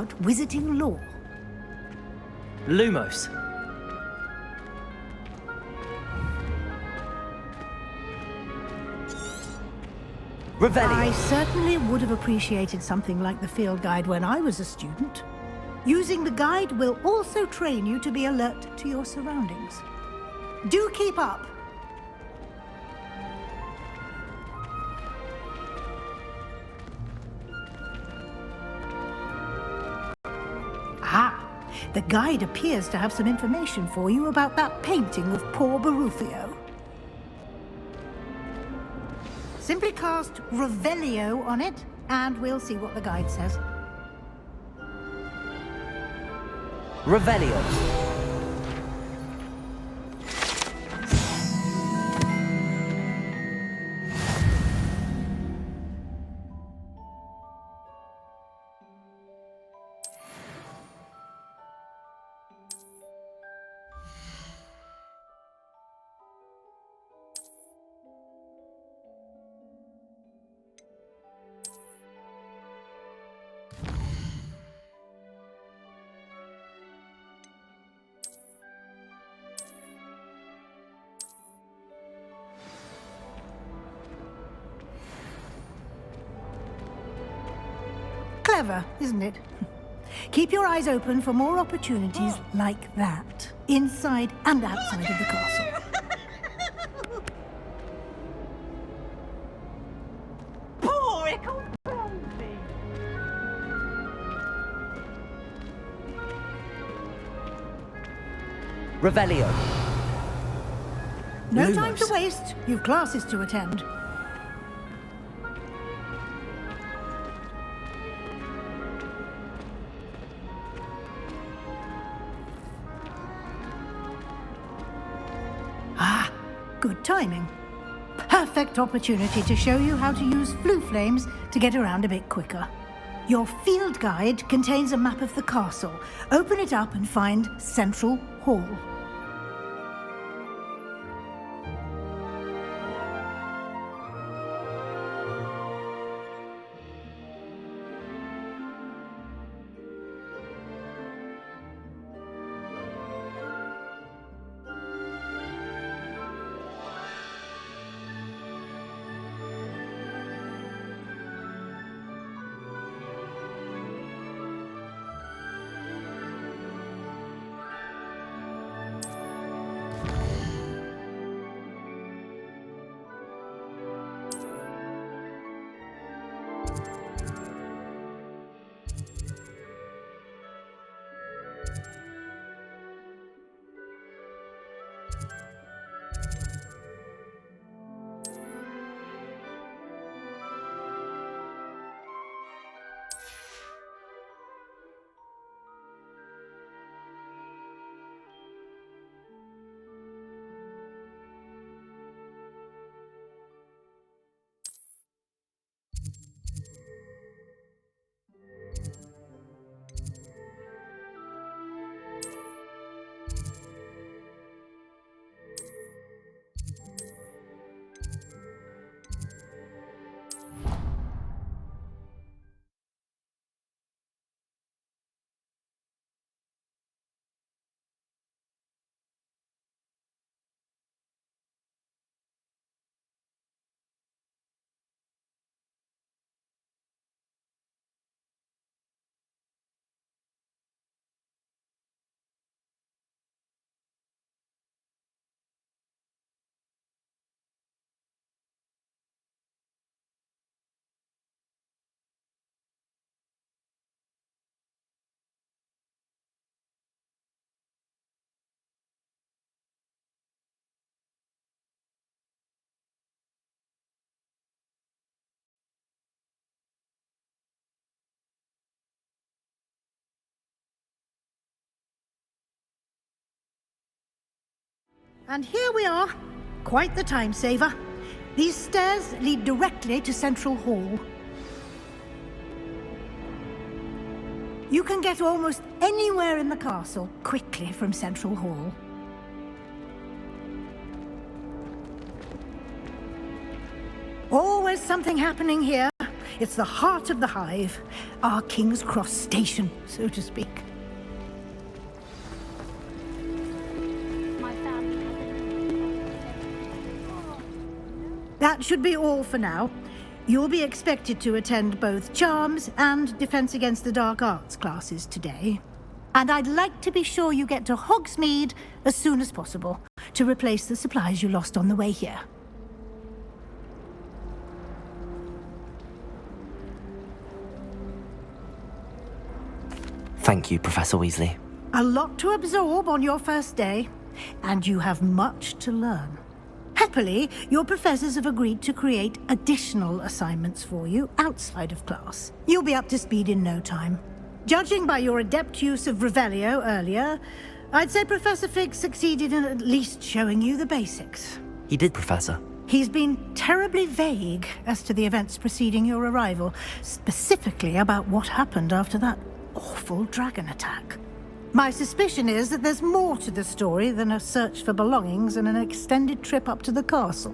about wizarding lore. Lumos. Revelio. I certainly would have appreciated something like the field guide when I was a student. Using the guide will also train you to be alert to your surroundings. Do keep up! Ah, the guide appears to have some information for you about that painting of poor Barufio. Simply cast Revelio on it, and we'll see what the guide says. Revelio. Clever, isn't it? Keep your eyes open for more opportunities like that, inside and outside of the castle. Poor ickle baby. Revelio. No Lumos. time to waste. You've classes to attend. Ah, good timing. Perfect opportunity to show you how to use flue flames to get around a bit quicker. Your field guide contains a map of the castle. Open it up and find Central Hall. And here we are. Quite the time saver. These stairs lead directly to Central Hall. You can get almost anywhere in the castle quickly from Central Hall. Always something happening here. It's the heart of the hive, our King's Cross station, so to speak. That should be all for now. You'll be expected to attend both Charms and Defense Against the Dark Arts classes today. And I'd like to be sure you get to Hogsmeade as soon as possible to replace the supplies you lost on the way here. Thank you, Professor Weasley. A lot to absorb on your first day, and you have much to learn. Happily, your professors have agreed to create additional assignments for you outside of class. You'll be up to speed in no time. Judging by your adept use of Revelio earlier, I'd say Professor Fig succeeded in at least showing you the basics. He did, Professor. He's been terribly vague as to the events preceding your arrival, specifically about what happened after that awful dragon attack. My suspicion is that there's more to the story than a search for belongings and an extended trip up to the castle.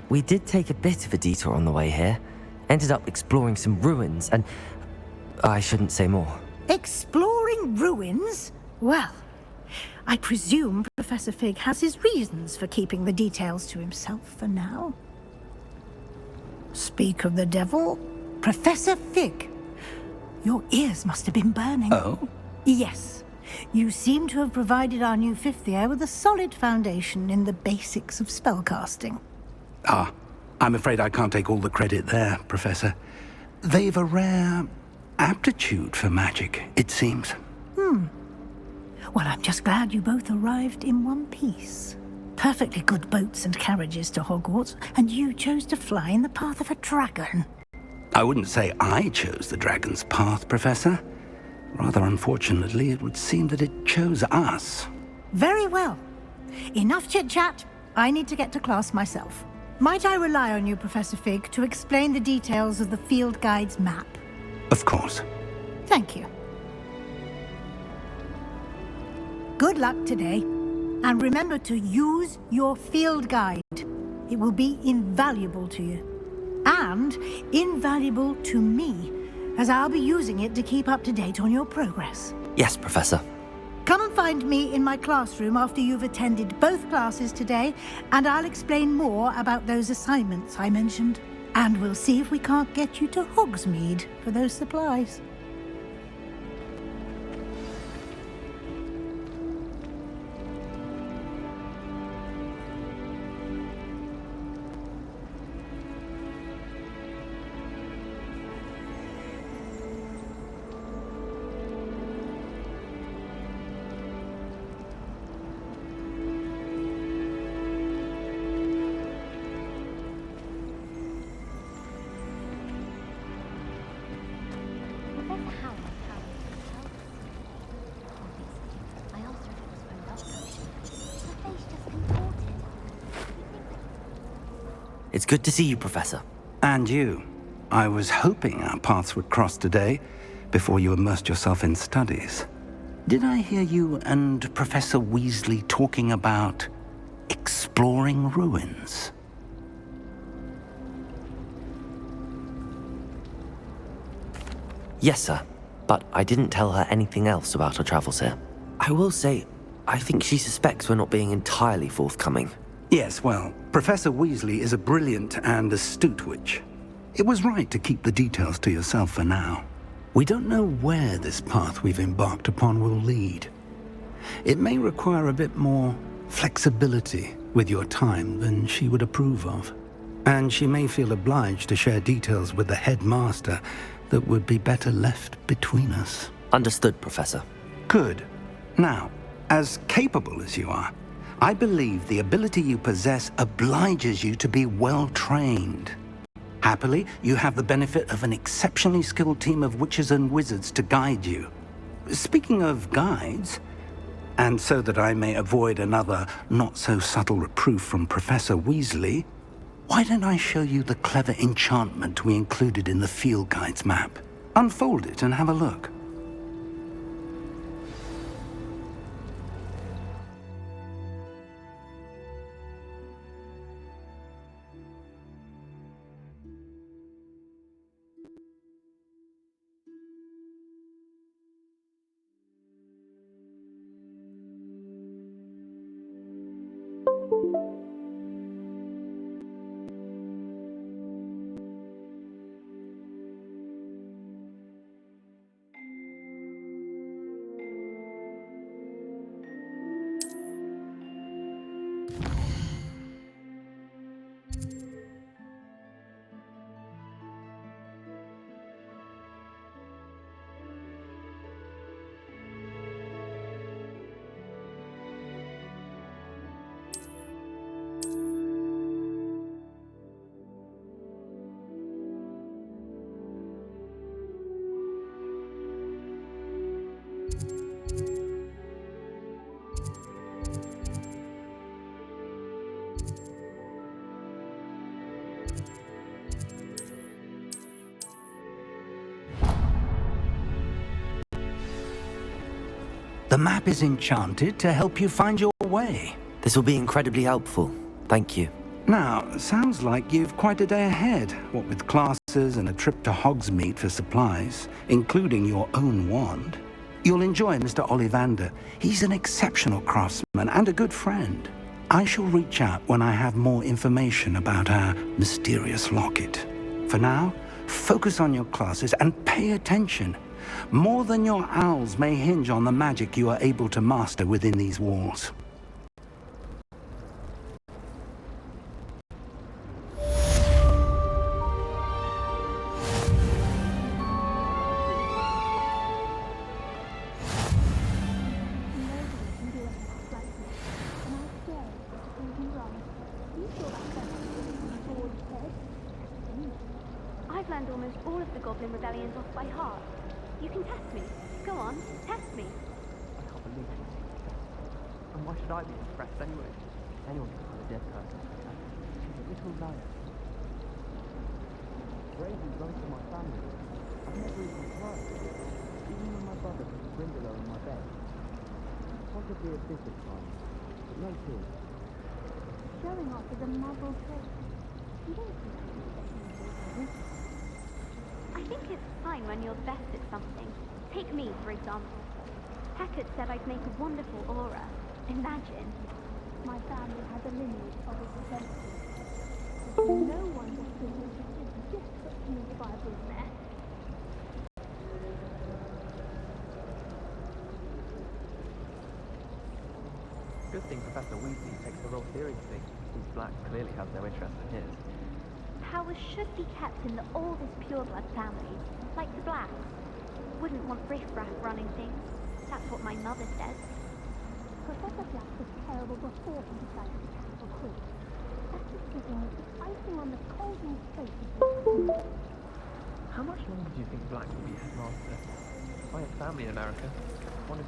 We did take a bit of a detour on the way here. Ended up exploring some ruins and... I shouldn't say more. Exploring ruins? Well, I presume Professor Fig has his reasons for keeping the details to himself for now. Speak of the devil, Professor Fig. Your ears must have been burning. Oh? Yes. You seem to have provided our new fifth year with a solid foundation in the basics of spellcasting. Ah, I'm afraid I can't take all the credit there, Professor. They've a rare aptitude for magic, it seems. Well, I'm just glad you both arrived in one piece. Perfectly good boats and carriages to Hogwarts, and you chose to fly in the path of a dragon. I wouldn't say I chose the dragon's path, Professor. Rather unfortunately, it would seem that it chose us. Very well. Enough chit-chat. I need to get to class myself. Might I rely on you, Professor Fig, to explain the details of the field guide's map? Of course. Thank you. Good luck today. And remember to use your field guide. It will be invaluable to you. And invaluable to me, as I'll be using it to keep up to date on your progress. Yes, Professor. Come and find me in my classroom after you've attended both classes today, and I'll explain more about those assignments I mentioned. And we'll see if we can't get you to Hogsmeade for those supplies. It's good to see you, Professor. And you. I was hoping our paths would cross today, before you immersed yourself in studies. Did I hear you and Professor Weasley talking about exploring ruins? Yes, sir. But I didn't tell her anything else about our travels here. I will say, I think she suspects we're not being entirely forthcoming. Yes, well, Professor Weasley is a brilliant and astute witch. It was right to keep the details to yourself for now. We don't know where this path we've embarked upon will lead. It may require a bit more flexibility with your time than she would approve of. And she may feel obliged to share details with the headmaster that would be better left between us. Understood, Professor. Good. Now, as capable as you are, I believe the ability you possess obliges you to be well-trained. Happily, you have the benefit of an exceptionally skilled team of witches and wizards to guide you. Speaking of guides, and so that I may avoid another not-so-subtle reproof from Professor Weasley, Why don't I show you the clever enchantment we included in the field guide's map? Unfold it and have a look. The map is enchanted to help you find your way. This will be incredibly helpful. Thank you. Now, sounds like you've quite a day ahead, what with classes and a trip to Hogsmeade for supplies, including your own wand. You'll enjoy Mr. Ollivander. He's an exceptional craftsman and a good friend. I shall reach out when I have more information about our mysterious locket. For now, focus on your classes and pay attention. More than your owls may hinge on the magic you are able to master within these walls. I've learned almost all of the Goblin rebellions off by heart. You can test me. Go on, test me. I can't believe it. And why should I be impressed anyway? Anyone can call a dead person. She's a little liar. Bravely runs to my family. I've never even tried. Even when my brother put a brindle in my bed. Possibly a bit of time, but no tears. Showing off is a muzzle trick. You don't think it's I think it's fine when you're the best at something. Take me, for example. Heckert said I'd make a wonderful aura. Imagine. My family has a lineage of exemplars. No one just put me by a there. Good thing Professor Weasley takes the role seriously, since Black clearly has no interest in his. Powers should be kept in the oldest pureblood families, like the Blacks. Wouldn't want riffraff running things. That's what my mother says. Professor Black was terrible before he decided to cancel Quiz. That decision was the icing on the cold face of the How much longer do you think Black will be headmaster? I have family in America. One is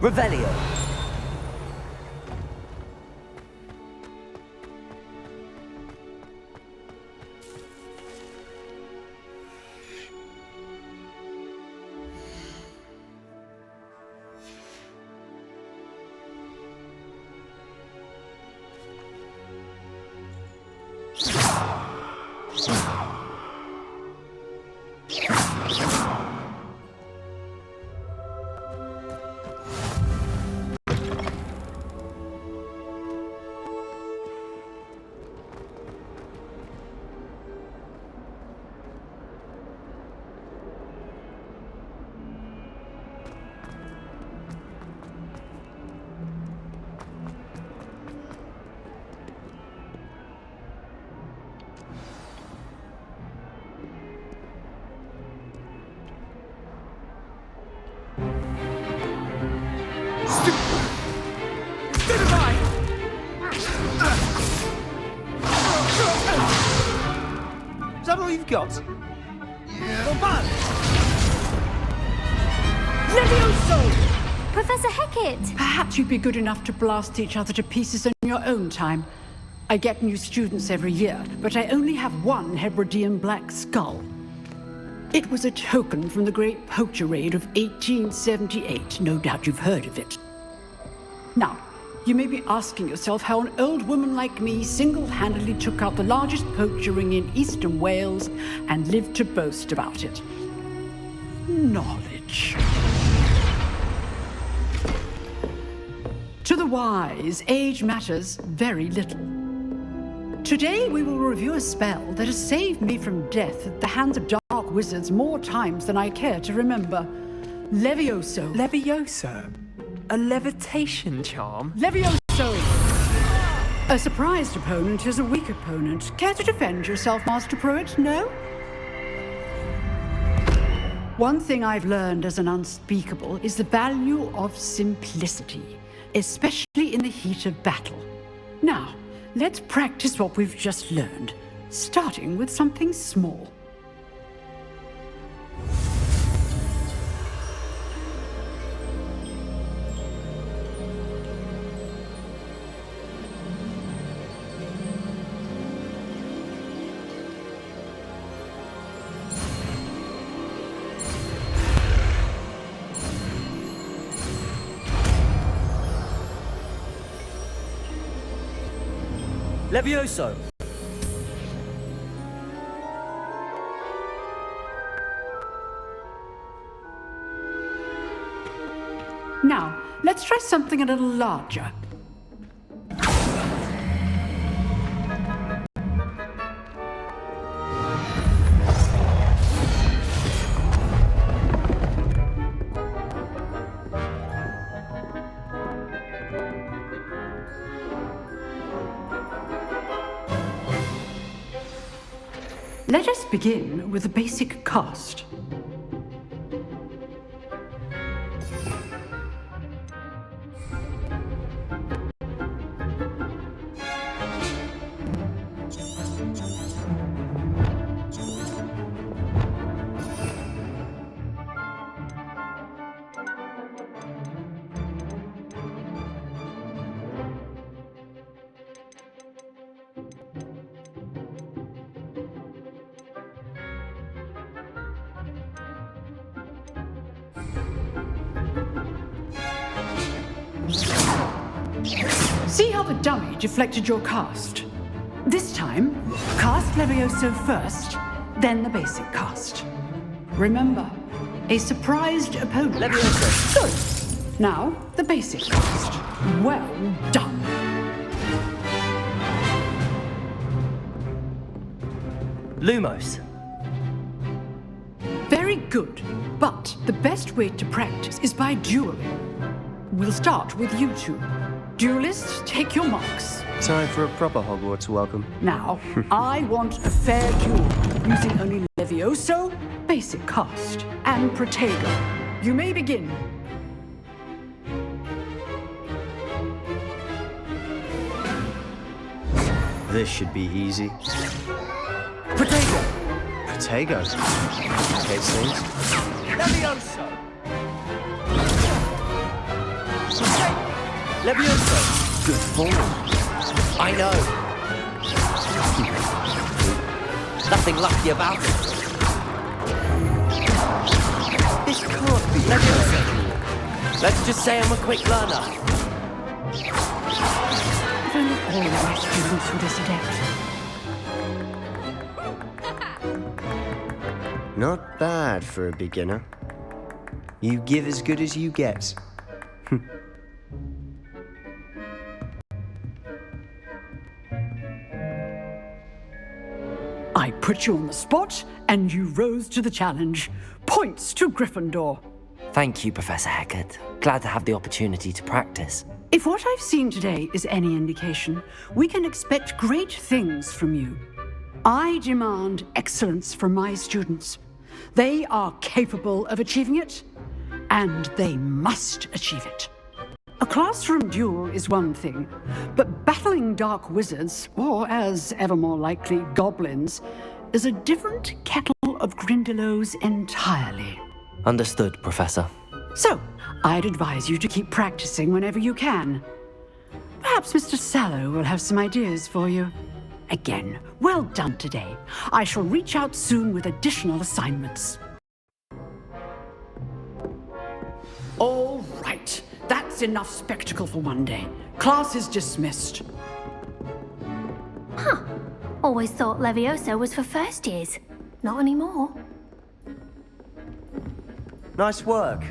Revelio. got? Levioso! Professor Hecat! Perhaps you'd be good enough to blast each other to pieces in your own time. I get new students every year, but I only have one Hebridean black skull. It was a token from the Great Poacher Raid of 1878. No doubt you've heard of it. Now, you may be asking yourself how an old woman like me single-handedly took out the largest poacher ring in eastern Wales and lived to boast about it. Knowledge. To the wise, age matters very little. Today we will review a spell that has saved me from death at the hands of dark wizards more times than I care to remember. Levioso. Levioso? A levitation charm? Levioso! A surprised opponent is a weak opponent. Care to defend yourself, Master Pruitt? No? One thing I've learned as an unspeakable is the value of simplicity, especially in the heat of battle. Now, let's practice what we've just learned, starting with something small. Levioso! Now, let's try something a little larger. Let us begin with a basic cast. See how the dummy deflected your cast? This time, cast Levioso first, then the basic cast. Remember, a surprised opponent. Levioso! Good. Now, the basic cast. Well done. Lumos. Very good. But the best way to practice is by dueling. We'll start with you two. Duelists, take your marks. Time for a proper Hogwarts welcome. Now, I want a fair duel, using only Levioso, basic cast, and Protego. You may begin. This should be easy. Protego! Protego. Hate things. Levioso! Levioso! Good form. I know. Nothing lucky about it. This can't be Levioso. Let's just say I'm a quick learner. If only all of my students were this adept. Not bad for a beginner. You give as good as you get. I put you on the spot, and you rose to the challenge. Points to Gryffindor. Thank you, Professor Hecat. Glad to have the opportunity to practice. If what I've seen today is any indication, we can expect great things from you. I demand excellence from my students. They are capable of achieving it, and they must achieve it. A classroom duel is one thing, but battling dark wizards, or as ever more likely, goblins, is a different kettle of Grindylows entirely. Understood, Professor. So, I'd advise you to keep practicing whenever you can. Perhaps Mr. Sallow will have some ideas for you. Again, well done today. I shall reach out soon with additional assignments. All right, that's enough spectacle for one day. Class is dismissed. Huh. Always thought Levioso was for first years. Not anymore. Nice work.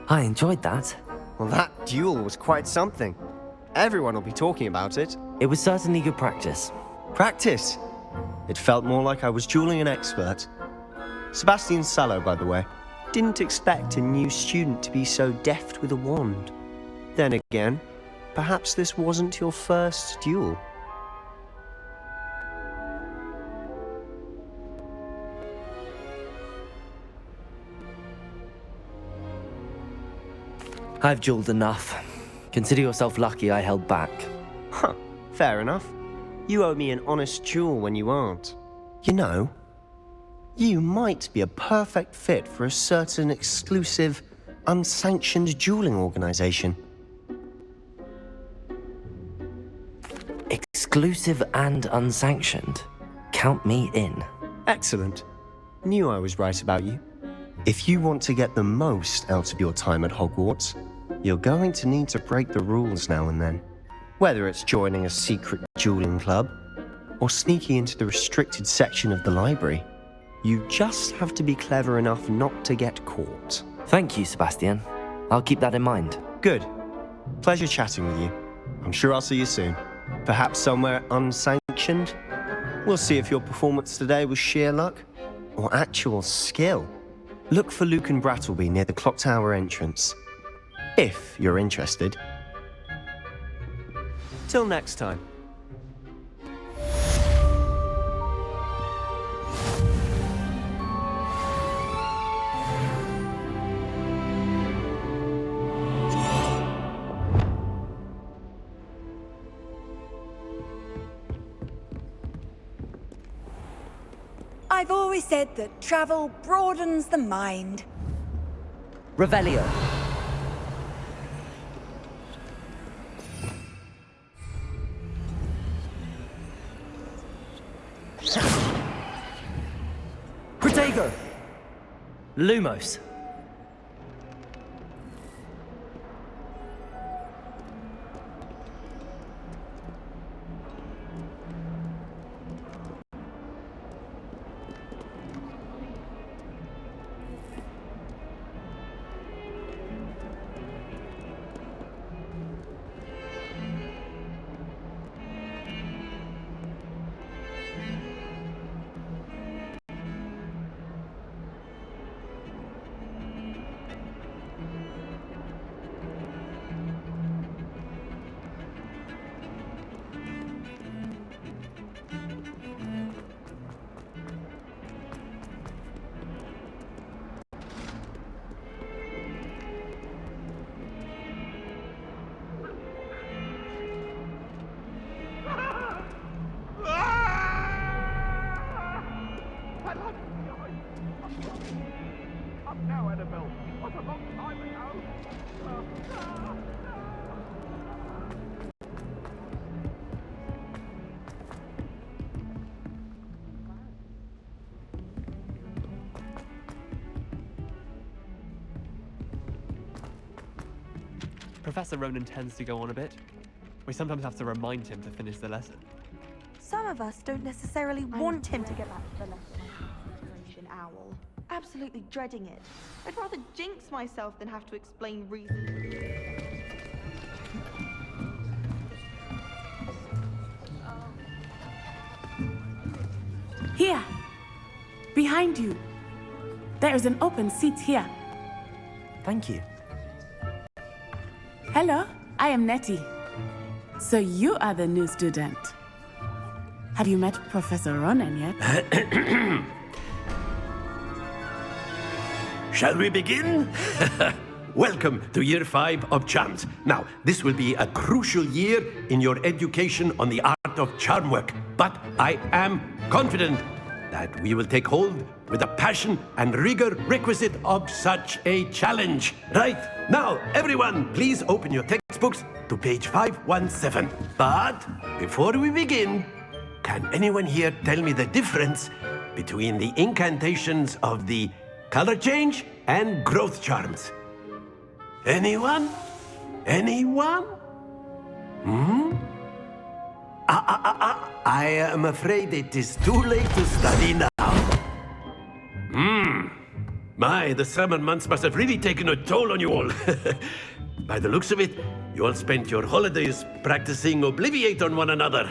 I enjoyed that. Well, that duel was quite something. Everyone will be talking about it. It was certainly good practice. Practice? It felt more like I was dueling an expert. Sebastian Sallow, by the way. Didn't expect a new student to be so deft with a wand. Then again, perhaps this wasn't your first duel. I've dueled enough. Consider yourself lucky I held back. Huh, fair enough. You owe me an honest duel when you aren't. You know, you might be a perfect fit for a certain exclusive, unsanctioned dueling organization. Exclusive and unsanctioned. Count me in. Excellent. Knew I was right about you. If you want to get the most out of your time at Hogwarts, you're going to need to break the rules now and then. Whether it's joining a secret dueling club, or sneaking into the restricted section of the library, you just have to be clever enough not to get caught. Thank you, Sebastian. I'll keep that in mind. Good. Pleasure chatting with you. I'm sure I'll see you soon. Perhaps somewhere unsanctioned? We'll see if your performance today was sheer luck, or actual skill. Look for Luke and Brattleby near the clock tower entrance. If you're interested. Till next time. I've always said that travel broadens the mind. Revelio. Protego. Lumos. Professor Ronan tends to go on a bit. We sometimes have to remind him to finish the lesson. Some of us don't necessarily want him to get back to the lesson. Concentration owl. Absolutely dreading it. I'd rather jinx myself than have to explain reasons. Here! Behind you! There is an open seat here. Thank you. Hello, I am Nettie. So you are the new student. Have you met Professor Ronan yet? Shall we begin? Welcome to Year 5 of Charms. Now, this will be a crucial year in your education on the art of charm work. but I am confident that we will take hold with the passion and rigor requisite of such a challenge. Right, now, everyone, please open your textbooks to page 517. But before we begin, can anyone here tell me the difference between the incantations of the color change and growth charms? Anyone? Anyone? I am afraid it is too late to study now. My, the summer months must have really taken a toll on you all. By the looks of it, you all spent your holidays practicing Obliviate on one another.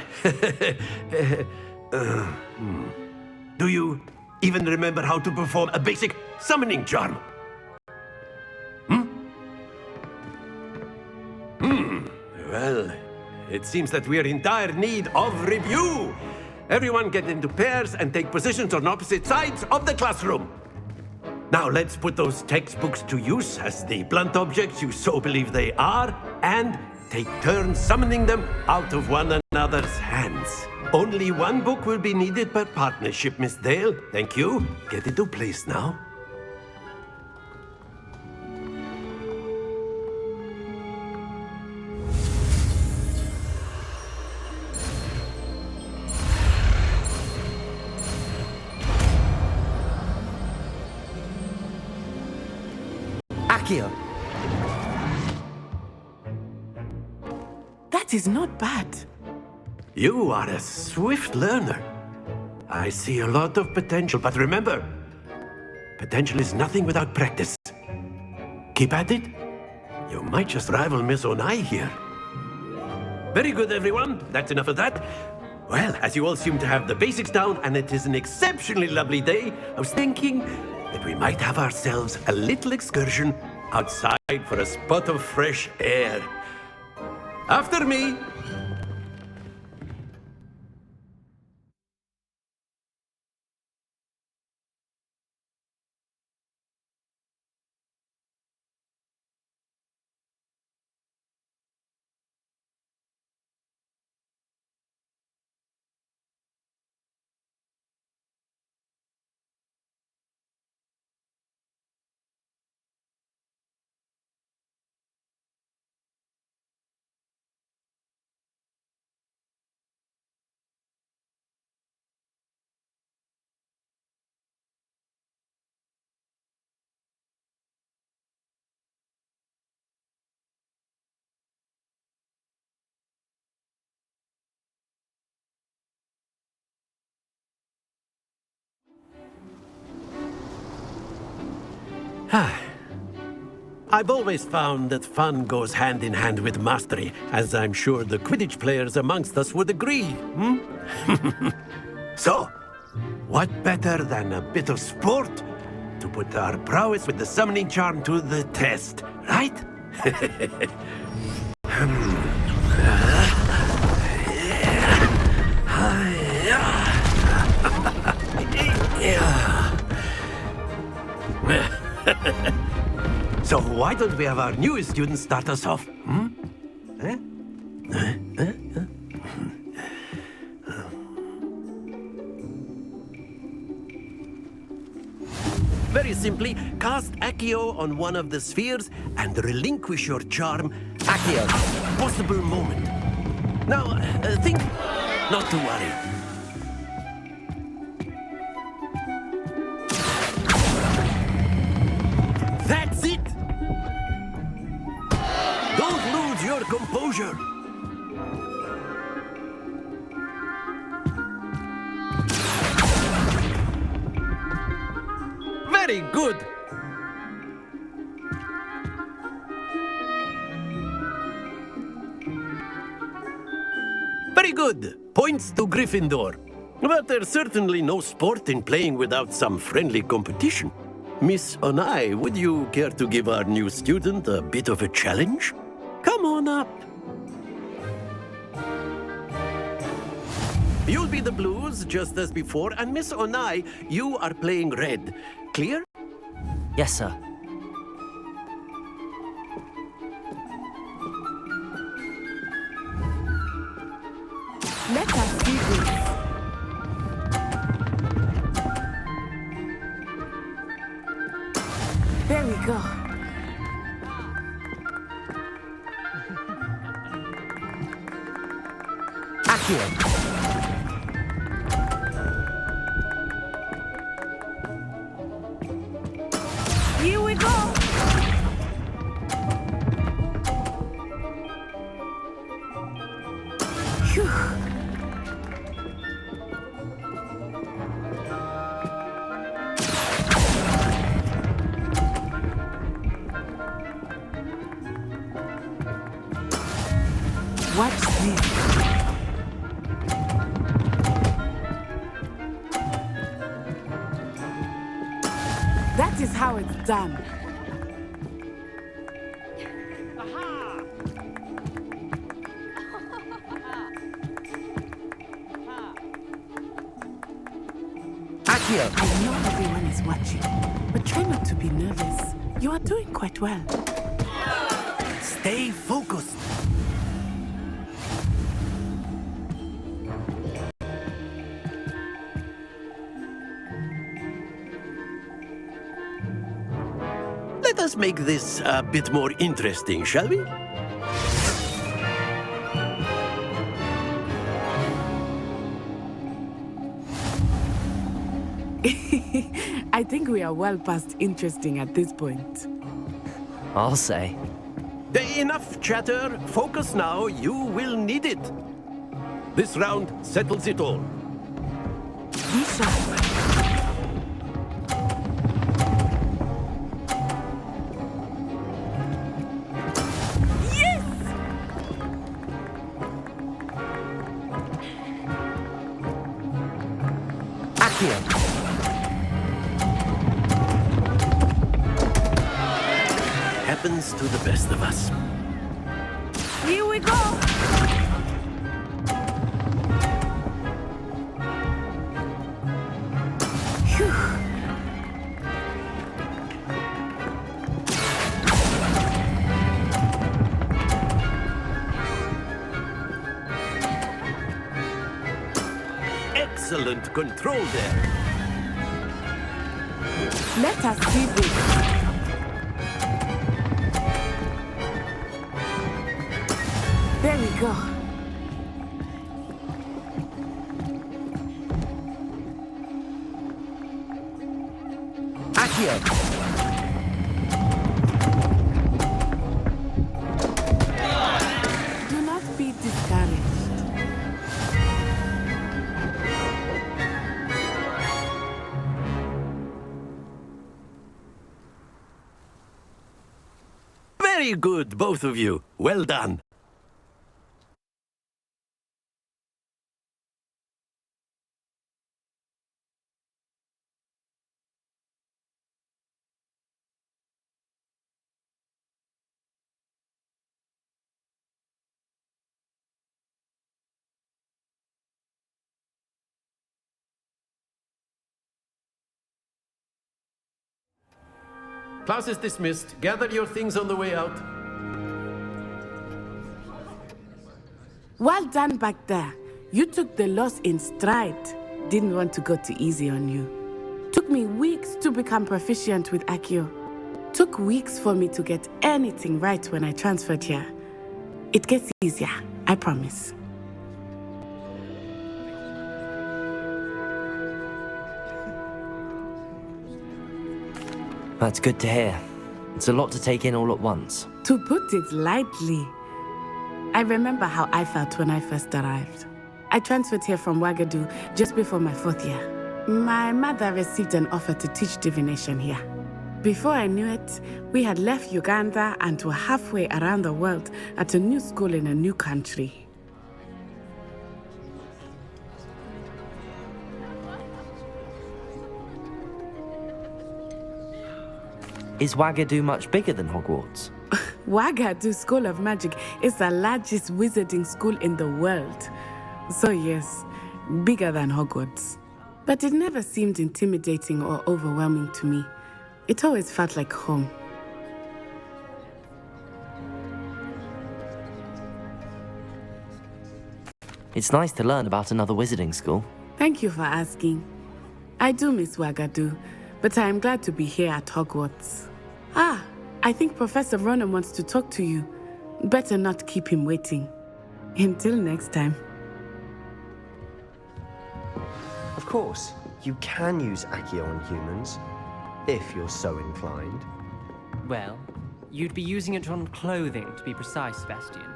Do you even remember how to perform a basic summoning charm? Well, it seems that we are in dire need of review. Everyone get into pairs and take positions on opposite sides of the classroom. Now let's put those textbooks to use as the blunt objects you so believe they are, and take turns summoning them out of one another's hands. Only one book will be needed per partnership, Miss Dale. Thank you. Get into place now. Accio. That is not bad. You are a swift learner. I see a lot of potential, but remember, potential is nothing without practice. Keep at it. You might just rival Miss Onai here. Very good, everyone. That's enough of that. Well, as you all seem to have the basics down, and it is an exceptionally lovely day, I was thinking that we might have ourselves a little excursion outside for a spot of fresh air. After me. I've always found that fun goes hand in hand with mastery, as I'm sure the Quidditch players amongst us would agree. So, what better than a bit of sport to put our prowess with the summoning charm to the test, right? So why don't we have our newest student start us off? Very simply, cast Accio on one of the spheres and relinquish your charm. Accio, possible moment. Now, think, not to worry. That's it! Don't lose your composure. Very good. Very good. Points to Gryffindor. But there's certainly no sport in playing without some friendly competition. Miss Onai, would you care to give our new student a bit of a challenge? Come on up. You'll be the blues, just as before, and Miss Onai, you are playing red. Clear? Yes, sir. Let us do this. There we go. Accio. Here we go. Phew. Watch this. That is how it's done. Accio. I know everyone is watching, but try not to be nervous. You are doing quite well. Stay focused. Let us make this a bit more interesting, shall we? I think we are well past interesting at this point. I'll say. Enough chatter. Focus now. You will need it. This round settles it all. Be sharp. Yes! Accio. Happens to the best of us. Here we go. Phew. Excellent control there. Let us see this. There we go. Accio. Do not be discouraged. Very good, both of you. Well done. Class is dismissed. Gather your things on the way out. Well done back there. You took the loss in stride. Didn't want to go too easy on you. Took me weeks to become proficient with Accio. Took weeks for me to get anything right when I transferred here. It gets easier, I promise. That's good to hear. It's a lot to take in all at once. To put it lightly, I remember how I felt when I first arrived. I transferred here from Ouagadougou just before my 4th year. My mother received an offer to teach divination here. Before I knew it, we had left Uganda and were halfway around the world at a new school in a new country. Is Ouagadougou much bigger than Hogwarts? Ouagadougou School of Magic is the largest wizarding school in the world. So yes, bigger than Hogwarts. But it never seemed intimidating or overwhelming to me. It always felt like home. It's nice to learn about another wizarding school. Thank you for asking. I do miss Ouagadougou, but I am glad to be here at Hogwarts. Ah, I think Professor Ronan wants to talk to you. Better not keep him waiting. Until next time. Of course, you can use Accio on humans, if you're so inclined. Well, you'd be using it on clothing, to be precise, Sebastian.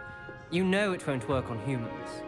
You know it won't work on humans.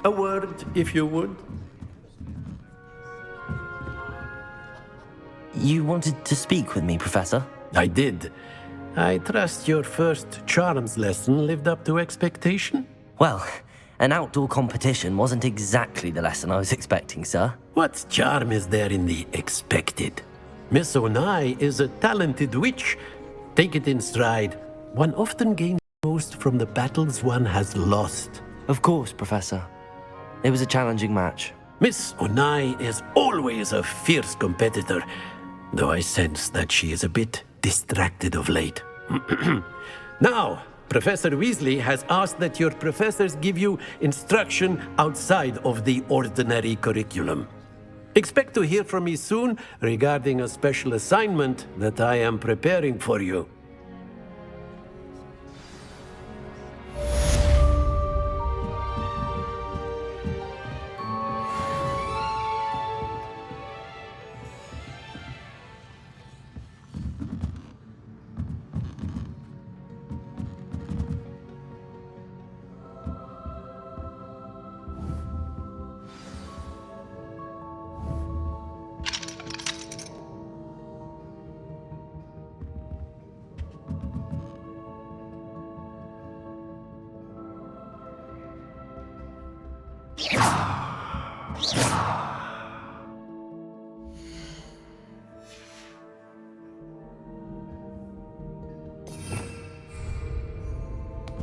A word, if you would. You wanted to speak with me, Professor? I did. I trust your first charms lesson lived up to expectation? Well, an outdoor competition wasn't exactly the lesson I was expecting, sir. What charm is there in the expected? Miss Onai is a talented witch. Take it in stride. One often gains most from the battles one has lost. Of course, Professor. It was a challenging match. Miss Onai is always a fierce competitor, though I sense that she is a bit distracted of late. Now, Professor Weasley has asked that your professors give you instruction outside of the ordinary curriculum. Expect to hear from me soon regarding a special assignment that I am preparing for you.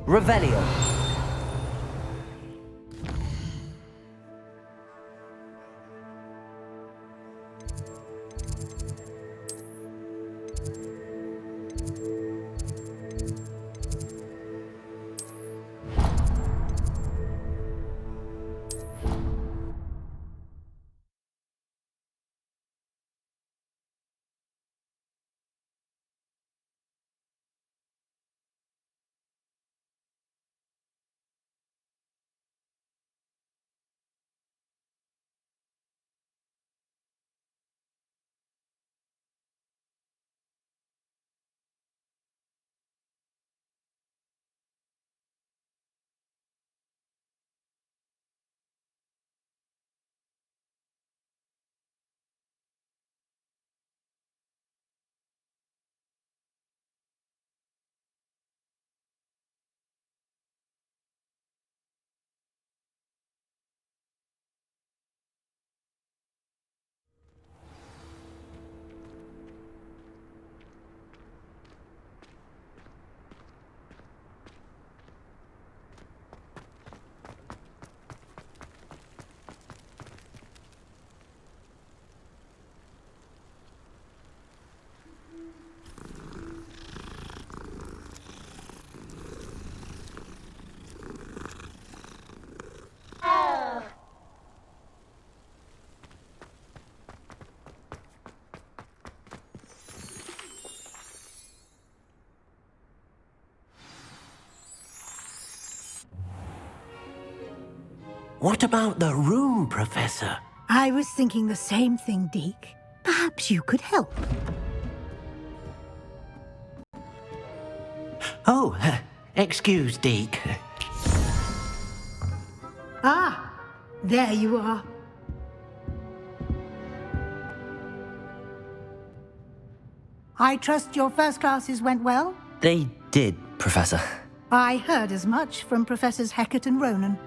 Revelio. What about the room, Professor? I was thinking the same thing, Deke. Perhaps you could help. Oh, excuse, Deke. Ah, there you are. I trust your first classes went well? They did, Professor. I heard as much from Professors Hecat and Ronan.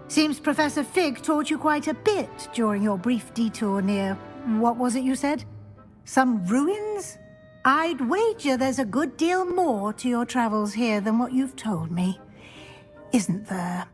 Seems Professor Fig taught you quite a bit during your brief detour near... what was it you said? Some ruins? I'd wager there's a good deal more to your travels here than what you've told me. Isn't there?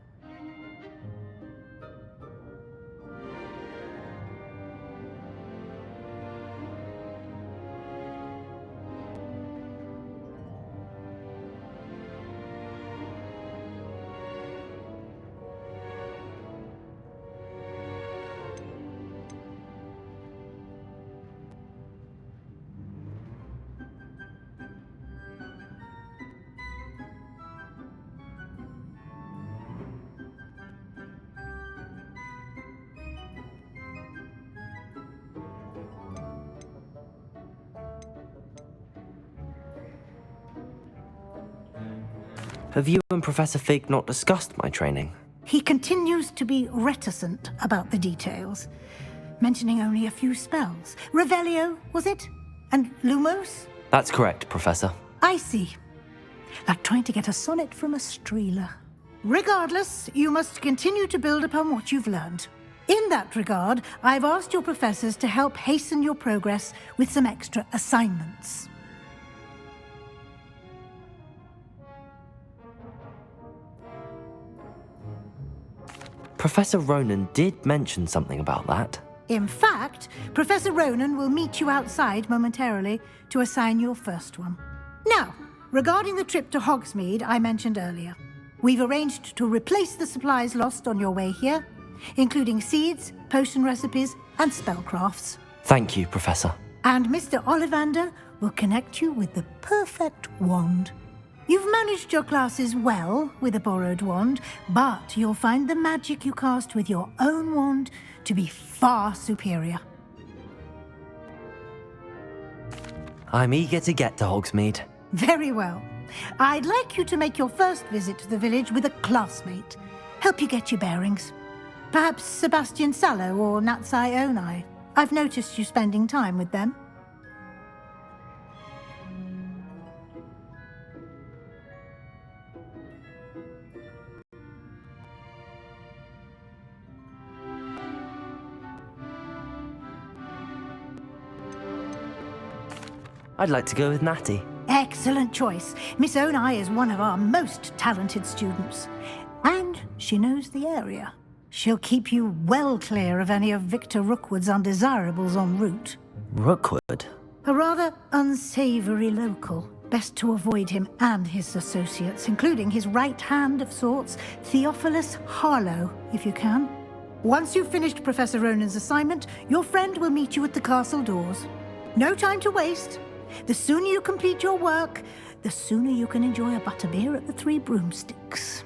Have you and Professor Fig not discussed my training? he continues to be reticent about the details, mentioning only a few spells. Revelio, was it? And Lumos? That's correct, Professor. I see. Like trying to get a sonnet from a streeler. Regardless, you must continue to build upon what you've learned. In that regard, I've asked your professors to help hasten your progress with some extra assignments. Professor Ronan did mention something about that. In fact, Professor Ronan will meet you outside momentarily to assign your first one. Now, regarding the trip to Hogsmeade I mentioned earlier, we've arranged to replace the supplies lost on your way here, including seeds, potion recipes, and spellcrafts. Thank you, Professor. And Mr. Ollivander will connect you with the perfect wand. You've managed your classes well with a borrowed wand, but you'll find the magic you cast with your own wand to be far superior. I'm eager to get to Hogsmeade. Very well. I'd like you to make your first visit to the village with a classmate. Help you get your bearings. Perhaps Sebastian Sallow or Natsai Onai. I've noticed you spending time with them. I'd like to go with Natty. Excellent choice. Miss Onai is one of our most talented students. And she knows the area. She'll keep you well clear of any of Victor Rookwood's undesirables en route. Rookwood? A rather unsavory local. Best to avoid him and his associates, including his right hand of sorts, Theophilus Harlow, if you can. Once you've finished Professor Ronan's assignment, your friend will meet you at the castle doors. No time to waste. The sooner you complete your work, the sooner you can enjoy a butterbeer at the Three Broomsticks.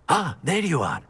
Ah, there you are.